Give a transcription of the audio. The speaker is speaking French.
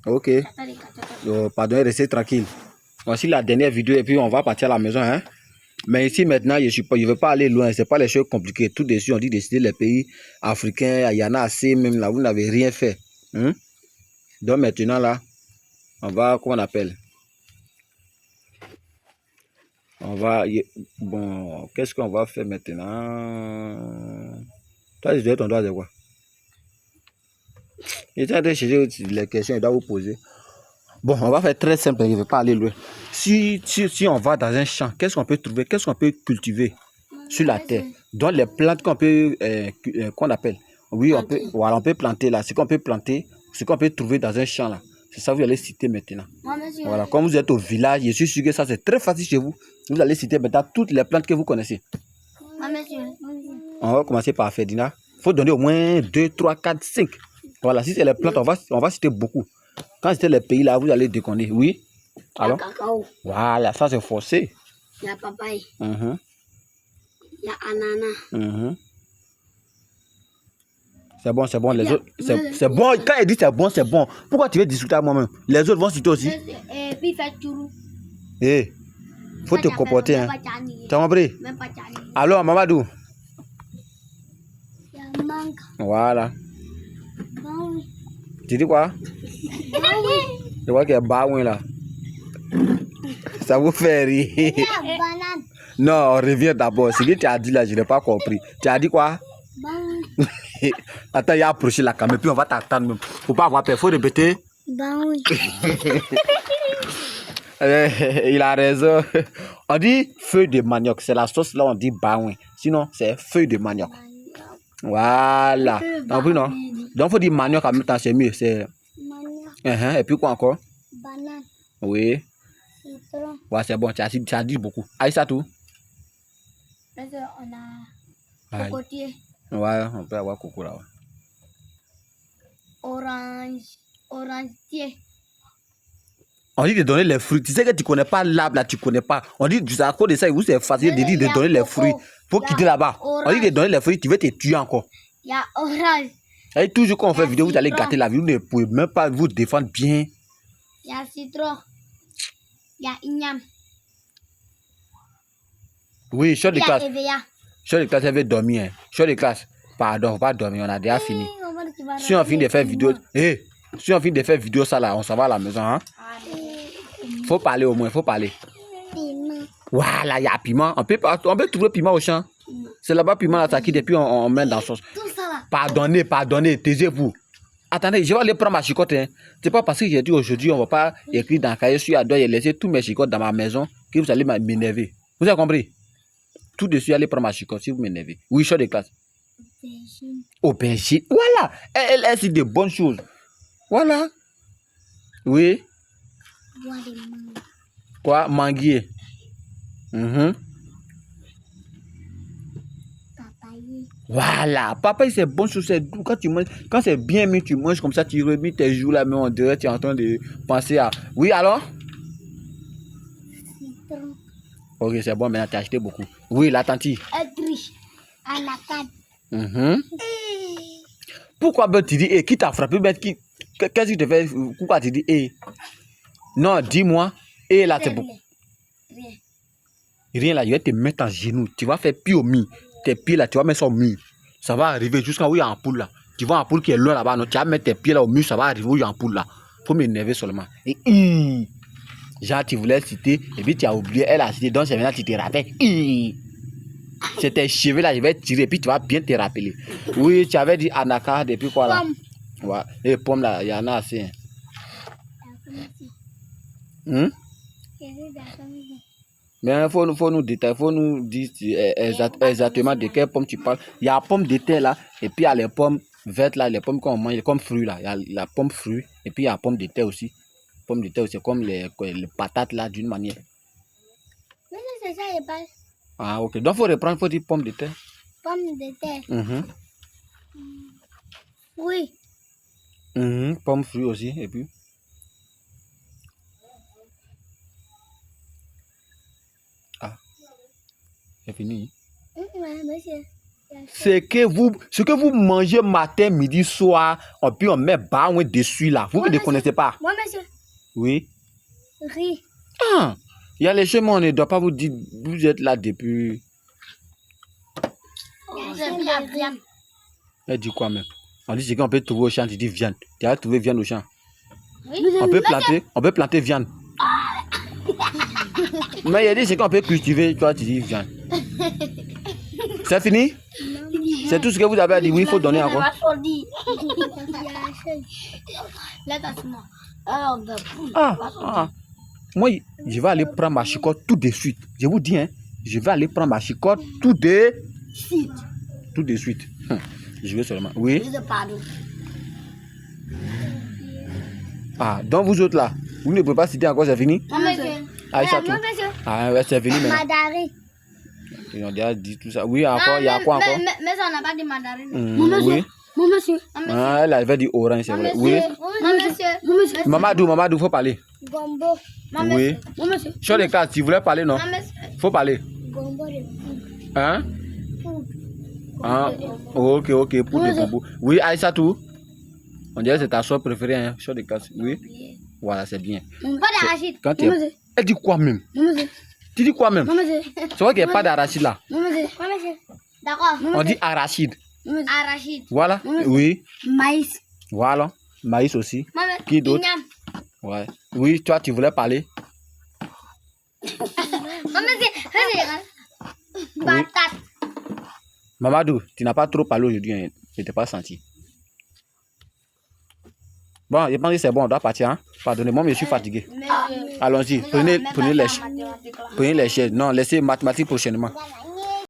Ok. Pardon, restez tranquille. Voici la dernière vidéo et puis on va partir à la maison. Hein? Mais ici maintenant, je ne veux pas aller loin. Ce n'est pas les choses compliquées. Tout dessus, on dit décider les pays africains. Il y en a assez, même là, vous n'avez rien fait. Hein? Donc maintenant là, on va, comment on appelle? On va, bon, qu'est-ce qu'on va faire maintenant? Toi, je dois ton droit de quoi? J'étais en train de chercher les questions, je dois vous poser. Bon, on va faire très simple, je ne vais pas aller loin. Si on va dans un champ, qu'est-ce qu'on peut trouver? Qu'est-ce qu'on peut cultiver sur la terre? Donc les plantes qu'on peut, qu'on appelle, oui, on peut, voilà, on peut planter là. Ce qu'on peut planter, ce qu'on peut trouver dans un champ là. C'est ça que vous allez citer maintenant. Voilà, comme vous êtes au village, je suis sûr que ça c'est très facile chez vous. Vous allez citer maintenant toutes les plantes que vous connaissez. On va commencer par Ferdinand. Il faut donner au moins 2, 3, 4, 5. Voilà, si c'est les plantes, on va citer beaucoup. Quand c'était les pays là, vous allez déconner. Oui. Alors? Voilà, ça c'est forcé. Il y a papaye. Il y a ananas. C'est bon, c'est bon. Les autres, c'est bon. Quand il dit c'est bon, c'est bon. Pourquoi tu veux discuter avec moi-même? Les autres vont citer aussi. Et puis fait chourou. Eh, faut te comporter. Hein. Tu as compris? Alors, Mamadou? Il y a mangue. Voilà. Tu dis quoi? Je vois qu'il y a baouin là. Ça vous fait rire. Il y a banane. Non, on revient d'abord. Ce que tu as dit là, je n'ai pas compris. Tu as dit quoi? Attends, il a approché la caméra, puis on va t'attendre même. Faut pas avoir peur, faut répéter. Il a raison. On dit feuille de manioc, c'est la sauce là, on dit baouin. Sinon, c'est feuille de manioc. Voilà. Compris, non? Donc, il faut dire manioc en même temps, c'est mieux. C'est... Et puis quoi encore? Banane. Oui. Citron. Ouais, c'est bon, tu as dit beaucoup. Aïssa tout? On a cocotier. Ouais, on peut avoir coco là. Orange. On dit de donner les fruits. Tu sais que tu ne connais pas l'arbre là, tu ne connais pas. On dit à cause de ça, vous c'est facile de dire de donner les fruits. Faut quitter là-bas. On dit de donner les fruits, tu veux te tuer encore. Il y a orange. Et toujours quand on fait vidéo, vous allez gâter la vie. Vous ne pouvez même pas vous défendre bien. Il y a citron. Il y a igname. Oui, chef de classe. EVA. Chef de classe, elle veut dormir. Hein. Chef de classe, pardon, on va pas dormir, on a déjà fini. Si on finit de faire vidéo, si on finit de faire vidéo ça là, on s'en va à la maison. Hein? Faut parler au moins, faut parler. Piment. Voilà, il y a piment. On peut trouver piment au champ. C'est là-bas piment là, ça quitte et puis on met dans la sauce. Tout ça là. Pardonnez, taisez-vous. Attendez, je vais aller prendre ma chicotte. Hein. C'est pas parce que j'ai dit aujourd'hui, on va pas écrire dans le cahier sur Adoi et laisser tous mes chicottes dans ma maison que vous allez m'énerver. Vous avez compris? Tout de suite, allez prendre ma chicotte si vous m'énervez. Oui, je suis de classe. Aubergine. Voilà. Elle c'est de bonnes choses. Voilà. Oui. Quoi? Manguier. Papaye. Voilà. Papaye, c'est bonne chose. Quand tu manges, quand c'est bien mis, tu manges comme ça, tu remis tes joues là, mais on dirait tu es en train de penser à. Oui, alors? Citron. Ok, c'est bon, maintenant tu as acheté beaucoup. Oui, la tante. Autruche. Anaconde. Pourquoi ben, tu dis, qui t'a frappé? Ben, qu'est-ce qui te fait? Pourquoi tu dis, non, dis-moi, là, c'est beaucoup. Rien là, je vais te mettre en genoux. Tu vas faire piomi. Tes pieds là, tu vas mettre ça au mur. Ça va arriver jusqu'à où il y a un poule là. Tu vois un poule qui est loin là-bas, non? Tu vas mettre tes pieds là au mur, ça va arriver où il y a un poule là. Faut m'énerver seulement. Et genre, tu voulais citer, et puis tu as oublié, elle a cité, donc c'est maintenant tu te rappelles. C'est tes cheveux là, je vais tirer, et puis tu vas bien te rappeler. Oui, tu avais dit anacarde, et puis quoi là? Ouais. Et pommes là, il y en a assez. Mais il faut nous détailler, il faut nous dire exactement de quelle pomme tu parles. Il y a la pomme de terre là, et puis il y a les pommes vertes là, les pommes qu'on mange comme fruits là. Il y a la pomme fruit, et puis il y a la pomme de terre aussi. Pomme de terre, c'est comme les patates là, d'une manière. Mais c'est ça, il passe. Ah, ok. Donc, il faut reprendre, il faut dire pomme de terre. Pomme de terre. Oui. Pomme fruit aussi, et puis. Ah, c'est fini. Ouais, monsieur. Ce que vous mangez matin, midi, soir, puis on met bain dessus là. Vous ne connaissez pas? Moi, monsieur. Oui. Riz. Ah, il y a les chemins, on ne doit pas vous dire, vous êtes là depuis. Viande. Elle dit quoi même? On dit qu'on peut trouver au champ, tu dis viande. Tu as trouvé viande au champ. Oui. On peut planter viande. Mais il y a des gens qu'on peut cultiver, toi tu dis viande. C'est fini? C'est tout ce que vous avez à dire. Oui, il faut donner encore. Moi, je vais aller prendre ma chicotte tout de suite. Je vous dis, hein, je vais aller prendre ma chicotte tout de suite. Tout de suite. Je vais seulement. Oui. Ah, donc vous autres là, vous ne pouvez pas citer encore, c'est fini? Aïcha, tout. Ah, ouais, c'est fini maintenant. Madari. Ils ont déjà dit tout ça. Oui, encore, il y a quoi encore? Mais ça n'a pas dit mandarine. Oui. Mon monsieur. Ah, elle avait dit orange, c'est vrai. Oui. Mon monsieur. Mamadou, faut parler. Gombo. Oui. Mon monsieur. Sur les cas, tu voulais parler, non? Faut parler. Gombo de Hein? Ah, ok, pour des bobos. Oui, Aïssa, tout. On dirait que c'est ta soeur préférée, hein, sur les cas. Oui. Voilà, c'est bien. Pas d'arachide. Quand tu es... Elle dit quoi même? Tu dis quoi même? C'est vrai qu'il n'y a pas d'arachide là. D'accord. On dit arachide. Arachide. Voilà. Oui. Maïs. Voilà. Maïs aussi. Qui d'autre? Ouais. Oui, toi, tu voulais parler? Patate. Mamadou, tu n'as pas trop parlé aujourd'hui, hein. Je ne t'ai pas senti. Bon, je pense que c'est bon, on doit partir. Hein? Pardonnez-moi, mais je suis fatigué. Allons-y, prenez les chaises. Non, laissez mathématiques prochainement.